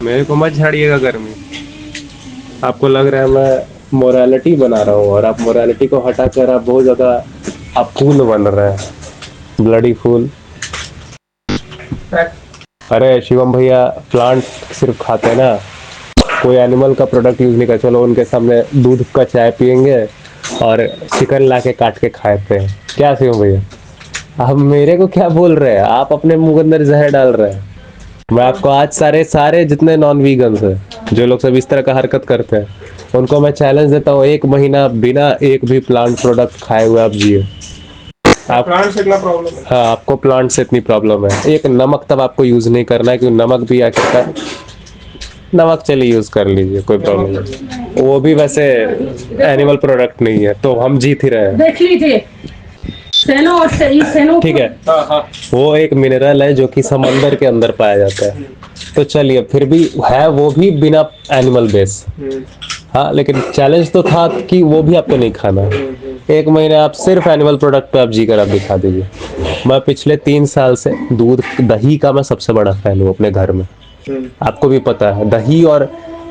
मेरे को मत झाड़िएगा गर्मी। आपको लग रहा है मैं मोरालिटी बना रहा हूँ, और आप मोरालिटी को हटा कर आप बहुत ज्यादा आप फूल बन रहे हैं, ब्लडी फूल। अरे शिवम भैया, प्लांट सिर्फ खाते हैं ना, कोई एनिमल का प्रोडक्ट यूज नहीं कर। चलो उनके सामने दूध का चाय पियेंगे और चिकन ला के काट के खाते हैं क्या शिवम भैया? आप मेरे को क्या बोल रहे हैं? आप अपने मुंह के अंदर जहर डाल रहे हैं। मैं आपको आज सारे सारे जितने नॉन वीगन्स हैं, जो लोग सब इस तरह का हरकत करते हैं, उनको मैं चैलेंज देता हूँ, 1 महीना बिना एक भी प्लांट प्रोडक्ट खाए हुए आप जिए। आप प्लांट से इतना प्रॉब्लम है? हाँ, आपको प्लांट से इतनी प्रॉब्लम है। एक नमक तब आपको यूज नहीं करना है, क्योंकि नमक भी आखिरकार नमक चलिए यूज कर लीजिए, कोई प्रॉब्लम नहीं। वो भी वैसे एनिमल प्रोडक्ट नहीं है, तो हम जीत ही रहे हैं। देख लीजिए सेनो और सेनो, ठीक है। वो एक मिनरल है जो कि समंदर के अंदर पाया जाता है, तो चलिए फिर भी है, वो भी बिना एनिमल बेस। हाँ, लेकिन चैलेंज तो था कि वो भी आपको नहीं खाना है। 1 महीने आप सिर्फ एनिमल प्रोडक्ट पे आप जी कर आप दिखा दीजिए। मैं पिछले 3 साल से दूध दही का मैं सबसे बड़ा फैन हूँ अपने घर में। आपको भी पता है दही, और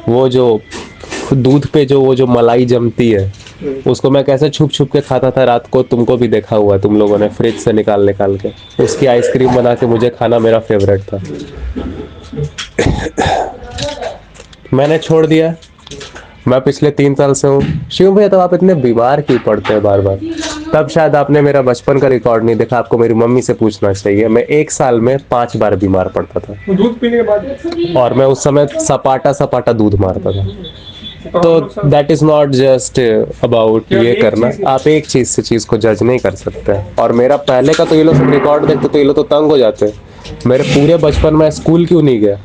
वो जो दूध पे जो वो जो मलाई जमती है, उसको मैं कैसे छुप छुप के खाता था रात को। तुमको भी देखा हुआ है, तुम लोगों ने फ्रिज से निकाल निकाल के उसकी आइसक्रीम बना के मुझे खाना मेरा फेवरेट था। मैंने छोड़ दिया। मैं पिछले 3 साल से हूँ। शिव भैया, तो आप इतने बीमार क्यों पड़ते हैं बार बार? तब शायद आपने मेरा बचपन का रिकॉर्ड नहीं देखा, आपको मेरी मम्मी से पूछना चाहिए। मैं 1 साल में 5 बार बीमार पड़ता था, दूध पीने के बाद, और मैं उस समय सपाटा सपाटा दूध मारता था। तो that is not just about ये करना। आप एक चीज से चीज को जज नहीं कर सकते। और मेरा पहले का तो ये लोग सब रिकॉर्ड देखते तो ये लोग तो तंग हो जाते। मेरे पूरे बचपन में स्कूल क्यों नहीं गया?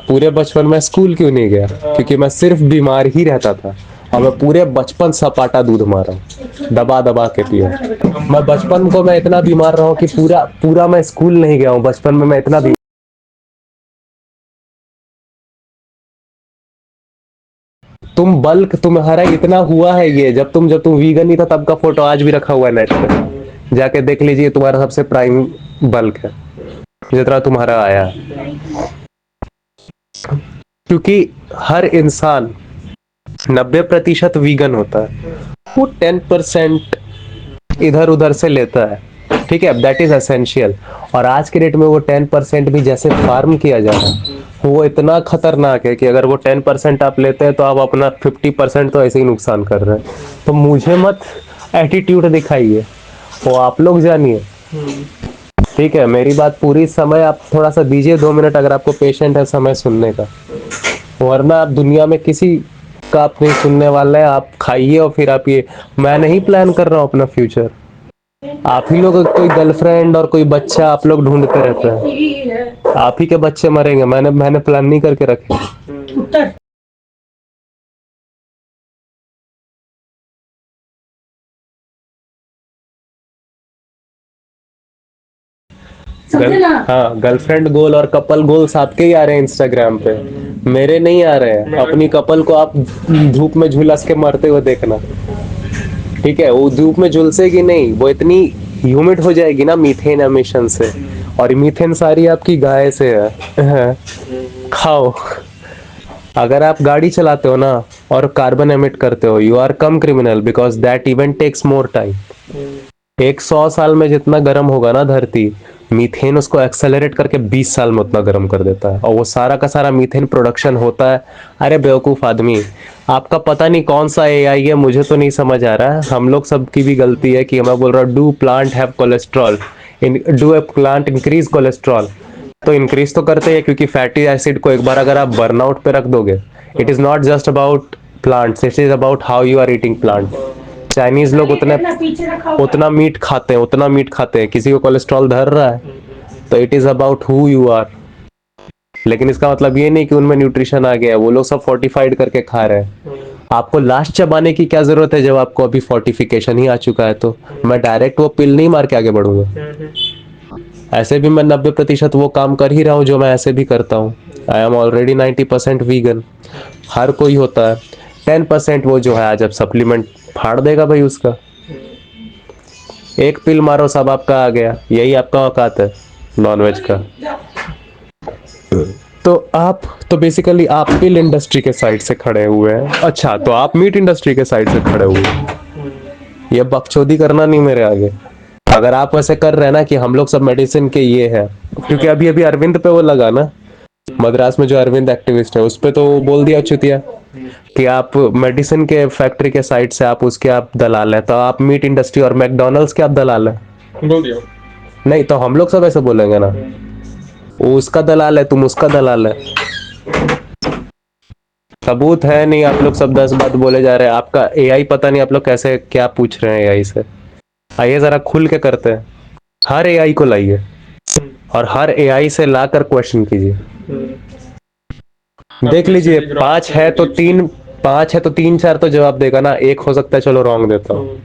पूरे बचपन में स्कूल क्यों नहीं गया? क्योंकि मैं सिर्फ बीमार ही रहता था, और मैं पूरे बचपन सपाटा दूध मारा, दबा दबा के पिया। मैं बचपन को मैं इतना बीमार रहा हूँ कि पूरा पूरा मैं स्कूल नहीं गया हूँ बचपन में। मैं इतना तुम बल्क तुम्हारा इतना हुआ है, ये जब तुम वीगन नहीं था तब का फोटो आज भी रखा हुआ है नेट पे, जाके देख लीजिए। तुम्हारा सबसे प्राइम बल्क है जितना तुम्हारा आया है। क्योंकि हर इंसान 90% वीगन होता है, वो 10% इधर उधर से लेता है, ठीक है, दैट इज एसेंशियल। और आज के डेट में वो 10% भी जैसे फार्म किया जा रहा है, वो इतना खतरनाक है कि अगर वो 10% आप लेते हैं तो आप अपना 50% तो ऐसे ही नुकसान कर रहे हैं। तो मुझे मत एटीट्यूड दिखाइए, वो आप लोग जानिए। ठीक है, मेरी बात पूरी समय आप थोड़ा सा दीजिए, 2 मिनट, अगर आपको पेशेंट है समय सुनने का। वरना आप दुनिया में किसी का आप नहीं सुनने वाला है। आप खाइए और फिर आप ये, मैं नहीं प्लान कर रहा हूँ अपना फ्यूचर। आप ही लोग कोई गर्लफ्रेंड और कोई बच्चा आप लोग ढूंढते रहते हैं, आप ही के बच्चे मरेंगे। मैंने मैंने प्लान नहीं करके रखे। हाँ, गर्लफ्रेंड गोल और कपल गोल्स आपके ही आ रहे हैं इंस्टाग्राम पे, मेरे नहीं आ रहे हैं। अपनी कपल को आप धूप में झुलस के मरते हुए देखना, ठीक है? वो धूप में झुलसेगी नहीं, वो इतनी ह्यूमिड हो जाएगी ना मीथेन एमिशन से, और मीथेन सारी आपकी गाय से है। खाओ। अगर आप गाड़ी चलाते हो ना और कार्बन एमिट करते हो, you are come criminal, because that event takes more time. एक 100 साल में जितना गर्म होगा ना धरती, मीथेन उसको एक्सेलरेट करके 20 साल में उतना गर्म कर देता है, और वो सारा का सारा मीथेन प्रोडक्शन होता है। अरे बेवकूफ आदमी, आपका पता नहीं कौन सा एआई है, मुझे तो नहीं समझ आ रहा है। हम लोग सबकी भी गलती है कि मैं बोल रहा हूँ do plant have cholesterol, do a plant increase cholesterol. तो इंक्रीज तो करते हैं, क्योंकि फैटी एसिड को एक बार अगर आप बर्नआउट पे रख दोगे, it is not just about plants, it is about how you are eating plant. Chinese लोग उतना मीट खाते हैं, उतना मीट खाते हैं, किसी को कोलेस्ट्रॉल धर रहा है? तो it is about who you are. लेकिन इसका मतलब ये नहीं कि उनमें न्यूट्रिशन आ गया है, वो लोग सब फोर्टिफाइड करके खा रहे हैं। आपको लास्ट चबाने की क्या जरूरत है जब आपको अभी फोर्टिफिकेशन ही आ चुका है? तो मैं डायरेक्ट वो पिल नहीं मार के आगे बढ़ूंगा। ऐसे भी मैं 90% वो काम कर ही रहा हूँ जो मैं ऐसे भी करता हूँ। I am already 90% vegan. हर कोई होता है। 10% वो जो है आज अब सप्लीमेंट फाड़ देगा भाई उसका। एक पिल मारो सब आपका आ गया, यही आपका औकात है नॉनवेज का। तो आप तो बेसिकली आप पिल इंडस्ट्री के साइड से खड़े हुए हैं। अच्छा, तो आप मीट इंडस्ट्री के साइड से खड़े हुए हैं। ये बकचोदी करना नहीं मेरे आगे। अगर आप वैसे कर रहे हैं ना कि हम लोग सब मेडिसिन के ये है, क्योंकि अभी अभी अरविंद पे वो लगा ना, मद्रास में जो अरविंद एक्टिविस्ट है उस पे तो वो बोल दिया चुतिया कि आप मेडिसिन के फैक्ट्री के साइड से आप उसके आप दलाल हैं, तो आप मीट इंडस्ट्री और मैकडोनल्ड्स के आप दलाल हैं। बोल दिया। नहीं तो हम लोग सब ऐसे बोलेंगे ना, वो उसका दलाल है, तुम उसका दलाल है। सबूत है नहीं, आप लोग सब 10 बात बोले जा रहे हैं। आपका एआई पता नहीं आप लोग कैसे क्या पूछ रहे हैं एआई से। आइए जरा खुल के करते हैं। हर एआई को लाइए और हर एआई से लाकर क्वेश्चन कीजिए। देख लीजिए, 5 है तो 3 4 तो जवाब देगा ना, एक हो सकता है चलो रॉन्ग देता हूँ,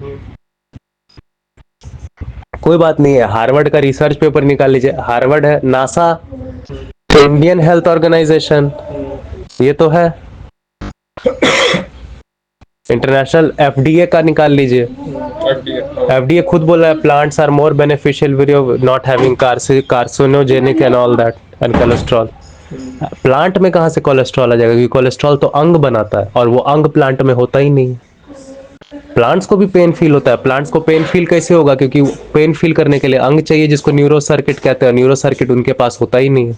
कोई बात नहीं है। हार्वर्ड का रिसर्च पेपर निकाल लीजिए। हार्वर्ड है, नासा, इंडियन हेल्थ ऑर्गेनाइजेशन, ये तो है। इंटरनेशनल एफडीए का निकाल लीजिए। एफडीए खुद बोला है plants are more beneficial with not having carcinogenic and all that and cholesterol. Plant में कहां से कोलेस्ट्रॉल आ जाएगा, क्योंकि कोलेस्ट्रॉल तो अंग बनाता है और वो अंग प्लांट में होता ही नहीं। प्लांट्स को भी पेन फील होता है। प्लांट्स को पेन फील कैसे होगा, क्योंकि पेन फील करने के लिए अंग चाहिए जिसको न्यूरो सर्किट कहते हैं। न्यूरो सर्किट उनके पास होता ही नहीं है।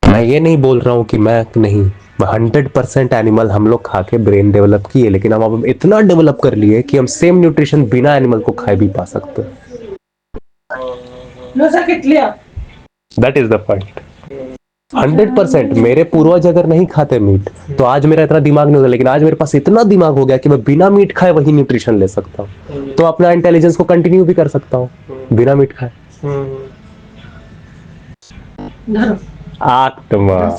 मैं ये नहीं बोल रहा हूं कि मैं नहीं, 100% एनिमल हम लोग खा के ब्रेन डेवलप किए, लेकिन हम अब इतना डेवलप कर लिए कि हम सेम न्यूट्रिशन बिना एनिमल को खाए भी पा सकते हैं। That is the point. 100% मेरे पूर्वज अगर नहीं खाते मीट तो आज मेरा इतना दिमाग नहीं होता, लेकिन आज मेरे पास इतना दिमाग हो गया कि मैं बिना मीट खाए वही न्यूट्रिशन ले सकता हूँ, तो अपना इंटेलिजेंस को कंटिन्यू भी कर सकता हूँ बिना मीट खाए। आत्मा